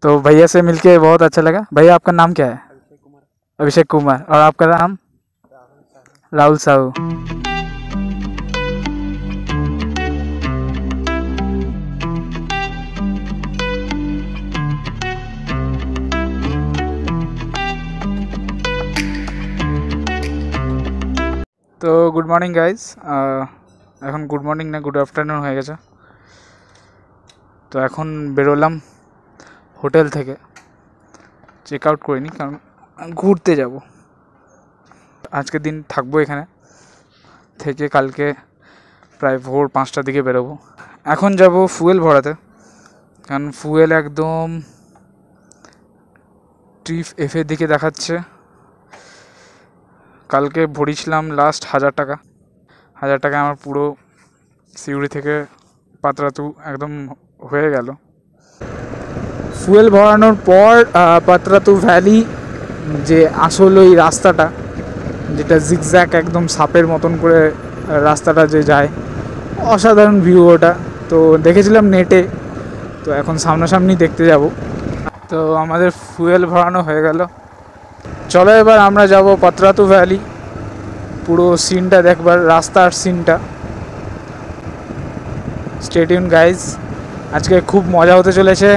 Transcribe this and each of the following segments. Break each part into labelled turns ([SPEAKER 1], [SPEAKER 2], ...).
[SPEAKER 1] तो भैया से मिलके बहुत अच्छा लगा। भैया आपका नाम क्या है? अभिषेक कुमार। और आपका नाम? राहुल साहू। তো গুড মর্নিং গাইজ। এখন গুড মর্নিং না, গুড আফটারনুন হয়ে গেছে। তো এখন বেরোলাম হোটেল থেকে, চেক আউট করিনি কারণ ঘুরতে যাব। আজকের দিন থাকবো এখানে, থেকে কালকে প্রায় ভোর 5টার দিকে বেরোবো। এখন যাব ফুয়েল ভরাতে, কারণ ফুয়েল একদম ট্রিপ এফের দিকে দেখাচ্ছে। কালকে ভরিয়েছিলাম লাস্ট 1000 টাকা। 1000 টাকা আমার পুরো সিউড়ি থেকে পাতরাতু একদম হয়ে গেল। ফুয়েল ভরানোর পর পাতরাতু ভ্যালি যে আসল ওই রাস্তাটা, যেটা জিগজ্যাগ একদম সাপের মতন করে রাস্তাটা যে যায়, অসাধারণ ভিউ ওটা। তো দেখেছিলাম নেটে, তো এখন সামনাসামনি দেখতে যাব। তো আমাদের ফুয়েল ভরানো হয়ে গেল। চলো এবার আমরা যাব পাতরাতু ভ্যালি, পুরো সিনটা দেখবার, রাস্তার সিনটা। স্টে টিউন গাইজ, আজকে খুব মজা হতে চলেছে।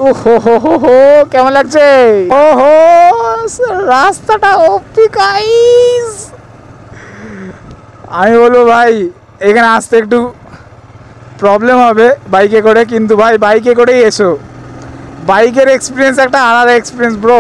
[SPEAKER 1] ওহো কেমন লাগছে? ওহো রাস্তাটা ওপি গাইস। আমি বলবো ভাই এখানে আসতে একটু প্রবলেম হবে বাইকে করে, কিন্তু ভাই বাইকে করেই এসো। বাইকের এক্সপিরিয়েন্স একটা আলাদা এক্সপিরিয়েন্স ব্রো।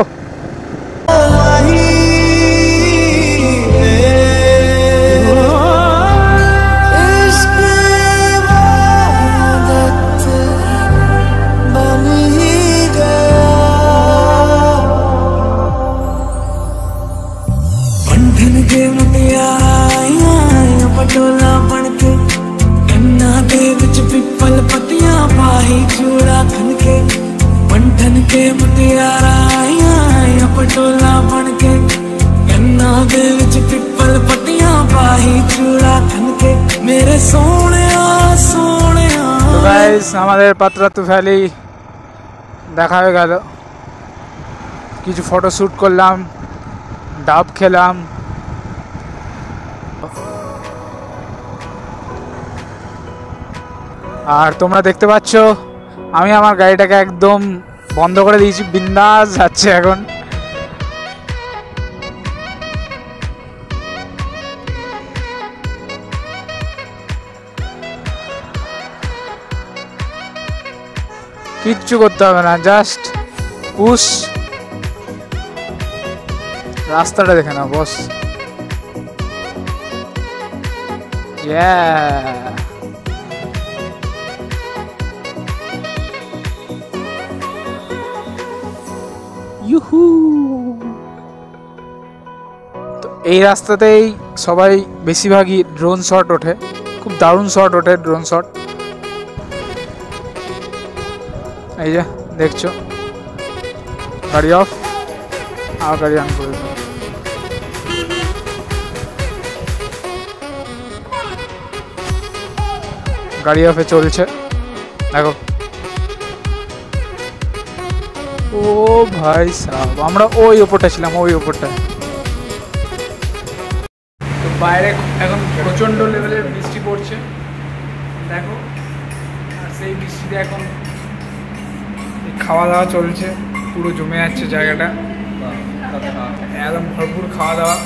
[SPEAKER 1] আমাদের পাতরাতু ভ্যালি দেখা হয়ে গেল। কিছু ফটোশ্যুট করলাম, ডাব খেলাম। আর তোমরা দেখতে পাচ্ছ আমি আমার গাড়িটাকে একদম বন্ধ করে দিয়েছি, বিন্দাস যাচ্ছে এখন। কিচ্ছু করতে হবে না, জাস্ট পুশ। রাস্তাটা দেখে না বস। ইউহু। তো এই রাস্তাতেই সবাই বেশিরভাগই ড্রোন শট ওঠে, খুব দারুণ শট ওঠে ড্রোন শট। এই যে দেখছো, গাড়ি অফ, আর গাড়ি অন করে দিলাম। গাড়ি অফে চলছে দেখো। ও ভাই সাহেব, আমরা ওই ওপরটা ছিলাম, ওই ওপরটা। তো বাইরে এখন প্রচণ্ড লেভেলের বৃষ্টি পড়ছে দেখো, আর সেই বৃষ্টিতে এখন খাওয়া দাওয়া চলছে, পুরো জমে যাচ্ছে জায়গাটা, একদম ভরপুর খাওয়া দাওয়া।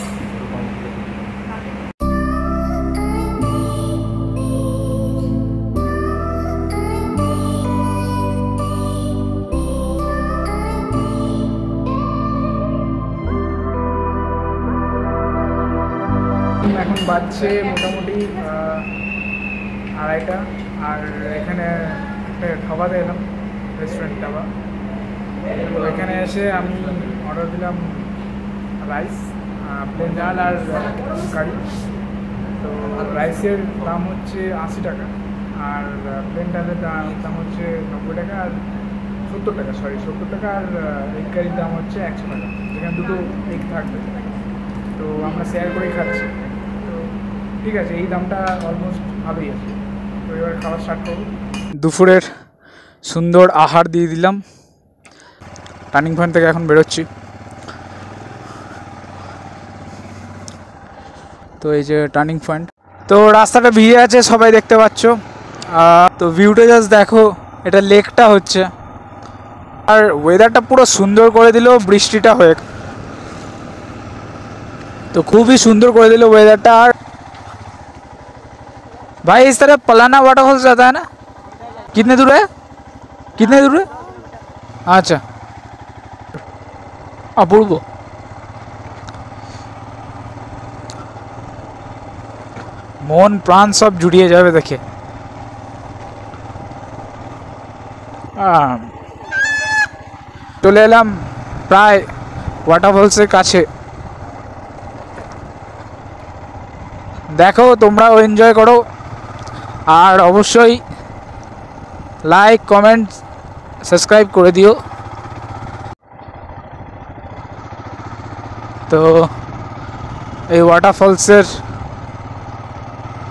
[SPEAKER 1] এখন বাজছে মোটামুটি 2:30, আর এখানে একটা খাওয়াতে এলাম, রেস্টুরেন্ট ধাবা। তো এখানে এসে আমি অর্ডার দিলাম রাইস, প্লেন ডাল আর কারি। তো রাইসের দাম হচ্ছে 80 টাকা, আর প্লেন ডালের দাম হচ্ছে 90 টাকা, আর 70 টাকা, সরি 70 টাকা। আর এগ কারির দাম হচ্ছে 100 টাকা, যেখানে দুটো এগ থাকবে। তো আমরা শেয়ার করেই খাচ্ছি। তো ঠিক আছে, এই দামটা অলমোস্ট ভালোই আছে। তো এবার খাবার স্টার্ট করবো। দুপুরের সুন্দর আহার দিয়ে দিলাম। টার্নিং পয়েন্ট থেকে এখন বেরোচ্ছি। তো এই যে টার্নিং পয়েন্ট। তো রাস্তাটা ভিজে আছে, সবাই দেখতে পাচ্ছ। তো ভিউটা জাস্ট দেখো, এটা লেকটা হচ্ছে। আর ওয়েদারটা পুরো সুন্দর করে দিল বৃষ্টিটা হয়ে। तो खूब ही सुंदर कर दिल वेदरटा। और भाई इस तरह पलाना वाटरफॉल्स जाता है ना, कितने दूर है, कितने दूर है? अच्छा अपूर्व। मन प्राण सब जुड़िए जाए देखे। चले एलाम प्राय वाटरफॉल्स काछे। देखो তোমরাও এনজয় করো, আর অবশ্যই লাইক কমেন্ট সাবস্ক্রাইব করে দিও। তো এই ওয়াটারফলসের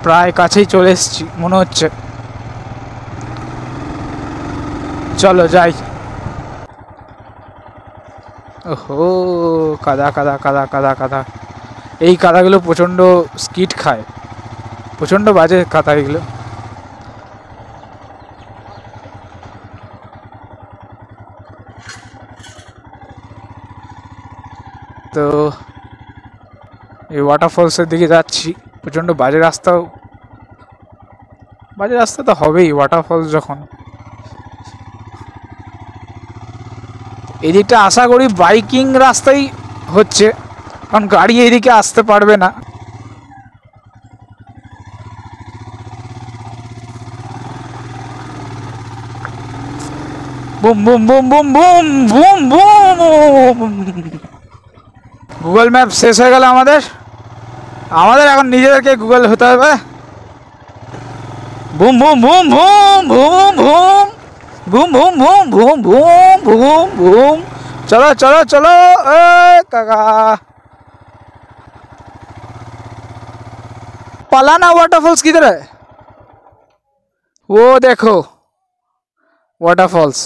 [SPEAKER 1] প্রায় কাছেই চলে এসেছি মনে হচ্ছে। চলো যাই। ওহো কাদা কাদা কাদা কাদা কাদা। এই কাদাগুলো প্রচণ্ড স্কিড খায়, প্রচণ্ড বাজে কাদা এগুলো। তো এই ওয়াটারফলসের দিকে যাচ্ছি। প্রচণ্ড বাজে রাস্তাও, বাজে রাস্তা তো হবেই ওয়াটারফলস যখন। এদিকটা আশা করি বাইকিং রাস্তাই হচ্ছে, কারণ গাড়ি এইদিকে আসতে পারবে না। Boom boom boom boom boom boom boom. Google map শেষ হয়ে গেল আমাদের। আমাদের এখন নিজেদেরকে গুগল হতে হবে। Boom boom boom boom boom boom boom boom boom boom boom boom boom. चलो चलो चलो ए काका। पलाना वाटरफॉल्स किधर है? वो देखो वाटरफॉल्स।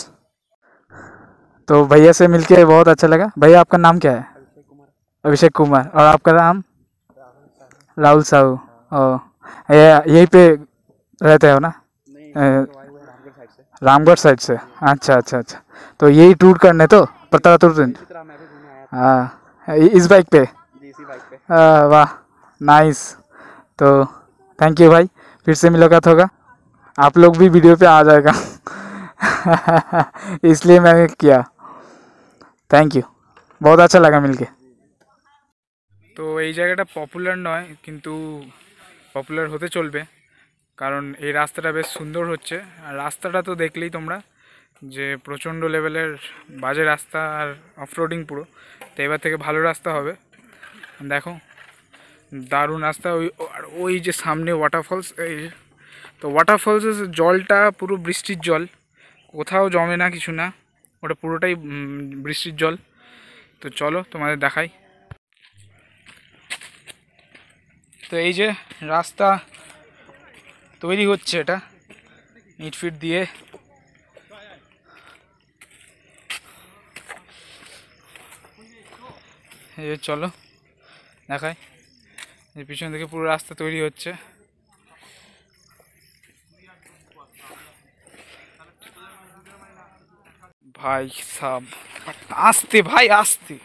[SPEAKER 1] तो भैया से मिलके बहुत अच्छा लगा। भैया आपका नाम क्या है? अभिषेक कुमार। और आपका नाम? राहुल साहू। ओ यहीं पे रहते हो ना? रामगढ़ साइड से। अच्छा अच्छा अच्छा। तो यही टूर करने तो पता तो हाँ इस बाइक पे। वाह नाइस। तो थैंक यू भाई, फिर से मुलाकात होगा। आप लोग भी वीडियो पे आ जाएगा इसलिए मैंने किया। थैंक यू, बहुत अच्छा लगा मिलके। तो এই জায়গাটা পপুলার নয়, কিন্তু পপুলার হতে চলবে, কারণ এই রাস্তাটা বেশ সুন্দর হচ্ছে। আর রাস্তাটা তো দেখলেই তোমরা যে প্রচণ্ড লেভেলের বাজে রাস্তা আর অফরোডিং পুরো। তো এবার থেকে ভালো রাস্তা হবে, দেখো দারুণ রাস্তা। ওই যে সামনে ওয়াটারফলস। এই তো ওয়াটারফলসের জলটা পুরো বৃষ্টির জল, কোথাও জমে না কিছু না, ওটা পুরোটাই বৃষ্টির জল। তো চলো তোমাদের দেখাই। তো এই যে রাস্তা তৈরি হচ্ছে, এটা ইট ফিট দিয়ে। এই যে চলো দেখাই, এই পিছন থেকে পুরো রাস্তা তৈরি হচ্ছে। ভাই সাব আসতে, ভাই আসতে।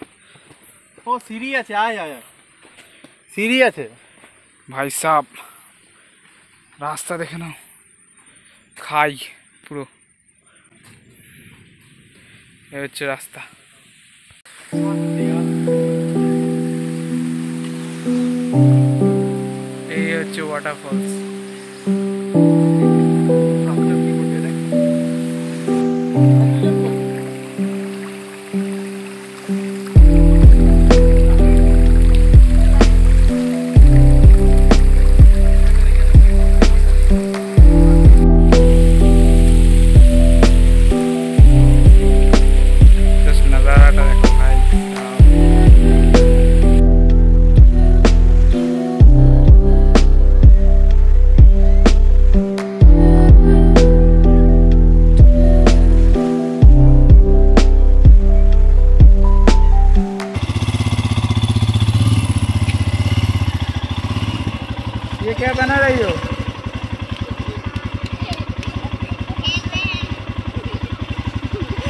[SPEAKER 2] ও সিঁড়ি আছে, আয় আয় সিঁড়ি আছে
[SPEAKER 1] ভাই সাব। রাস্তা দেখে নাও, খাই পুরো। এই হচ্ছে রাস্তা। এই হচ্ছে ওয়াটারফলস।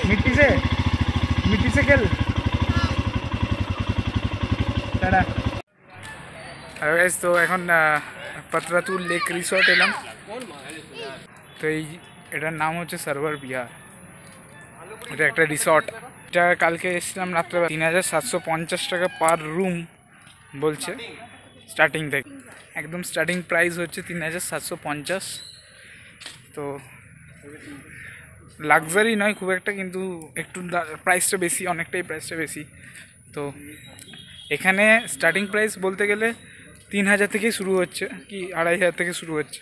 [SPEAKER 1] मिट्टी से खेल টাটা। আর গাইস তো এখন পাতরাতুল লেক রিসর্ট এলাম। তো এটার নাম হচ্ছে সার্ভার বিহার, এটা একটা রিসর্ট। এটা কালকে এসেছিলাম রাত্রেবেলা, 3750 টাকা পার রুম বলছে স্টার্টিং থেকে, একদম স্টার্টিং প্রাইস হচ্ছে 3750। তো লাক্সারি নয় খুব একটা, কিন্তু একটু প্রাইসটা বেশি, অনেকটাই প্রাইসটা বেশি। তো এখানে স্টার্টিং প্রাইস বলতে গেলে 3000 থেকে শুরু হচ্ছে, কি 2500 থেকে শুরু হচ্ছে।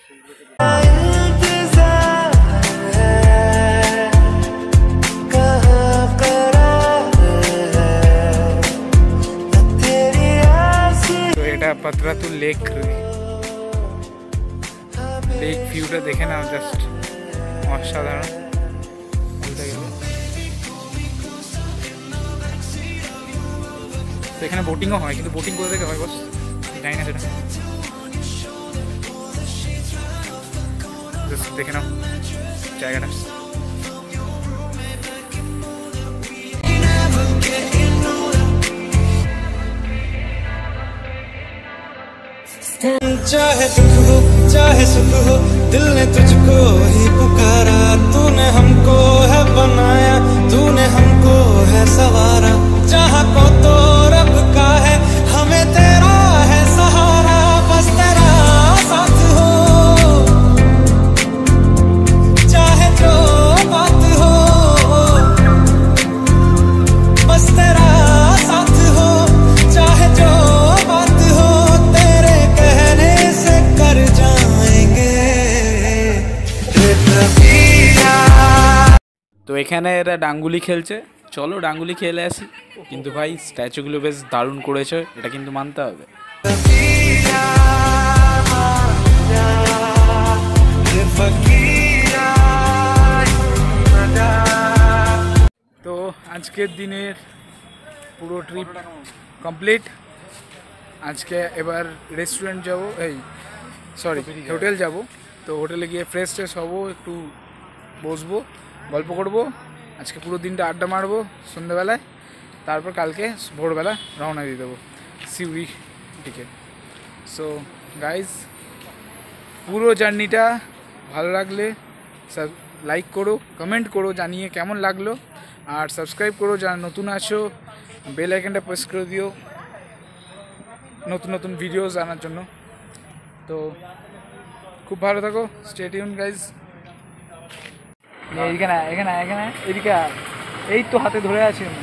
[SPEAKER 1] তো এটা পাতরাতুল লেক, লেক ভিউটা দেখে নাও, জাস্ট অসাধারণ বলতে গেলে। তো এখানে বোটিংও হয়, কিন্তু বোটিং কোথা থেকে হয় বস জানি না সেটা, জাস্ট দেখে নাও জায়গাটা।
[SPEAKER 3] चाहे दुख हो चाहे सुख हो, दिल ने तुझको ही पुकारा, तूने हमको है बनाया, तूने हमको है सवारा, जहाँ को तो रब का है, हमें तेरा है सहारा, बस तेरा साथ हो चाहे जो बात हो, बस तेरा साथ हो चाहे जो बात हो, तेरे कहने से कर जाएंगे।
[SPEAKER 1] তো এখানে এরা ডাঙ্গুলি খেলছে, চলো ডাঙ্গুলি খেলে আসি। কিন্তু ভাই স্ট্যাচুগুলো বেশ দারুণ করেছে, এটা কিন্তু মানতে হবে। তো আজকের দিনের পুরো ট্রিপ কমপ্লিট। আজকে এবার রেস্টুরেন্ট যাব, হোটেল যাব। তো হোটেলে গিয়ে ফ্রেশ ট্রেশ হবো, একটু বসবো, গল্প করব, আজকে পুরো দিনটা আড্ডা মারবো সন্ধ্যেবেলায়। তারপর কালকে ভোরবেলা রওনা দিয়ে দেবো সিউড়ি দিকে। সো গাইজ, পুরো জার্নিটা ভালো লাগলে লাইক করো, কমেন্ট করো জানিয়ে কেমন লাগলো, আর সাবস্ক্রাইব করো যারা নতুন আছো, বেল আইকনটা প্রেস করে দিও নতুন নতুন ভিডিও জানার জন্য। তো খুব ভালো থাকো, স্টে টিউন গাইজ। এখানে এদিকে এই তো হাতে ধরে আছি আমি।